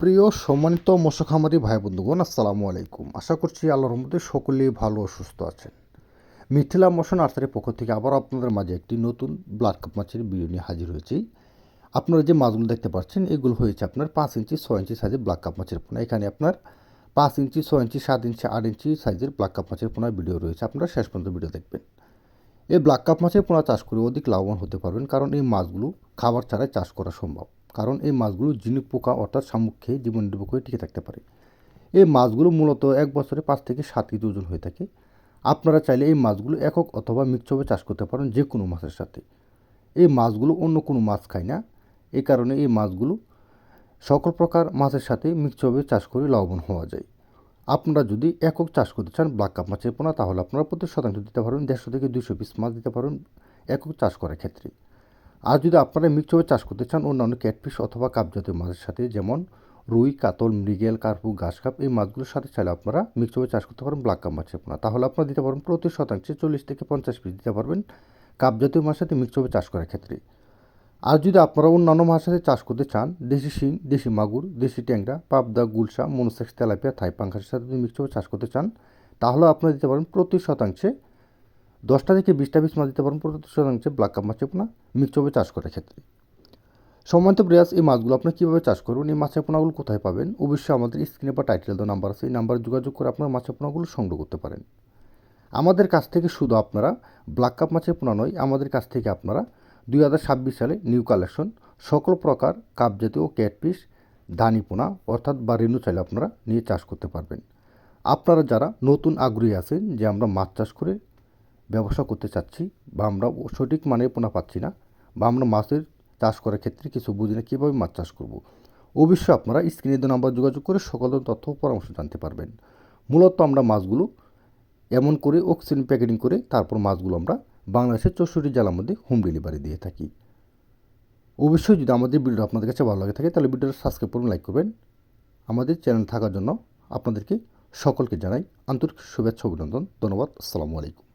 প্রিয় সম্মানিত মৎস্য খামারি ভাই বন্ধুগণ, আসসালামু আলাইকুম। আশা করছি আল্লাহর রহমতে সকলেই ভালো ও সুস্থ আছেন। মিথিলা মৎস্য নার্সারির পক্ষ থেকে আবার আপনাদের মাঝে একটি নতুন ব্লাড কাপ মাছের ভিডিও নিয়ে হাজির হয়েছি। আপনারা যে মাছগুলো দেখতে পাচ্ছেন এগুলো হয়েছে আপনার 5 ইঞ্চি 6 ইঞ্চি সাইজের ব্ল্যাক কাপ মাছের পোনা। এখানে আপনার 5 ইঞ্চি 6 ইঞ্চি 7 ইঞ্চি 8 ইঞ্চি সাইজের ব্ল্যাক কাপ মাছের পোনার ভিডিও রয়েছে। আপনারা শেষ পর্যন্ত ভিডিও দেখবেন। এই ব্ল্যাক কাপ মাছের পোনা চাষ করে অধিক লাভবান হতে পারবেন, কারণ এই মাছগুলো খাবার ছাড়াই চাষ করা সম্ভব। কারণ এই মাছগুলো ঝিনুক পোকা অর্থাৎ শামুক খেয়ে জীবন নির্বাহ করে টিকে থাকতে পারে। এই মাছগুলো মূলত এক বছরে 5 থেকে 7 কেজি ওজন হয়ে থাকে। আপনারা চাইলে এই মাছগুলো একক অথবা মিক্সভাবে চাষ করতে পারেন যে কোনো মাছের সাথে। এই মাছগুলো অন্য কোনো মাছ খায় না, এই কারণে এই মাছগুলো সকল প্রকার মাছের সাথে মিক্সভাবে চাষ করে লাভবান হওয়া যায়। আপনারা যদি একক চাষ করতে চান ব্ল্যাক কাপ মাছের পোনা, তাহলে আপনারা প্রতি শতাংশ দিতে পারবেন 150 থেকে 200 পিস মাছ দিতে পারবেন একক চাষ করার ক্ষেত্রে। আর যদি আপনারা মিক্সভাবে চাষ করতে চান অন্যান্য ক্যাটফিশ অথবা কাপ জাতীয় মাছের সাথে, যেমন রুই, কাতল, মৃগেল, কার্পু, ঘাস কাপ, এই মাছগুলোর সাথে চাইলে আপনারা মিক্সভাবে চাষ করতে পারেন ব্ল্যাক কাপ মাছের পোনা। তাহলে আপনারা দিতে পারবেন প্রতি শতাংশে 40 থেকে 50 পিস দিতে পারবেন কাপ জাতীয় মাছের সাথে মিক্সভাবে চাষ করার ক্ষেত্রে। আর যদি আপনারা অন্যান্য মাছের সাথে চাষ করতে চান দেশি শিং, দেশি মাগুর, দেশি ট্যাংরা, পাবদা, গুলশা, মনোসেক্স, তেলাপিয়া, থাই পাঙ্গাসের সাথে যদি মিক্সভাবে চাষ করতে চান, তাহলে আপনারা দিতে পারেন প্রতি শতাংশে 10টা থেকে 20টা পিস মাছ দিতে পারেন প্রতি শতাংশে ব্ল্যাক কাপ মাছের পোনা মিক্সভাবে চাষ করার ক্ষেত্রে। সম্মানিত ব্রিয়াস, এই মাছগুলো আপনি কীভাবে চাষ করবেন, এই মাছের পোনাগুলো কোথায় পাবেন, অবশ্যই আমাদের স্ক্রিনে বা টাইটেল দেওয়া নাম্বার আছে, এই নাম্বারে যোগাযোগ করে আপনার মাছের পোনাগুলো সংগ্রহ করতে পারেন। আমাদের কাছ থেকে শুধু আপনারা ব্ল্যাক কাপ মাছের পোনা নয়, আমাদের কাছ থেকে আপনারা 2026 সালে নিউ কালেকশন সকল প্রকার কাপ জাতীয় ক্যাটফিশ, ধানি পোনা অর্থাৎ বা রেনু চাইলে আপনারা নিয়ে চাষ করতে পারবেন। আপনারা যারা নতুন আগ্রহী আছেন যে আমরা মাছ চাষ করে ব্যবসা করতে চাচ্ছি, বা আমরা সঠিক মানের পোনা পাচ্ছি না, বা আমরা মাছের চাষ করার ক্ষেত্রে কিছু বুঝি না কীভাবে মাছ চাষ করব, অবশ্যই আপনারা স্ক্রিনে দেওয়া নাম্বার যোগাযোগ করে সকল তথ্য পরামর্শ জানতে পারবেন। মূলত আমরা মাছগুলো এমন করে অক্সিজেন প্যাকেটিং করে তারপর মাছগুলো আমরা বাংলাদেশের 64 জেলার মধ্যে হোম ডেলিভারি দিয়ে থাকি। অবশ্যই যদি আমাদের ভিডিও আপনাদের কাছে ভালো লাগে থাকে তাহলে ভিডিওটা সাবস্ক্রাইব করুন, লাইক করবেন। আমাদের চ্যানেল থাকার জন্য আপনাদেরকে সকলকে জানাই আন্তরিক শুভেচ্ছা অভিনন্দন। ধন্যবাদ। আসসালামু আলাইকুম।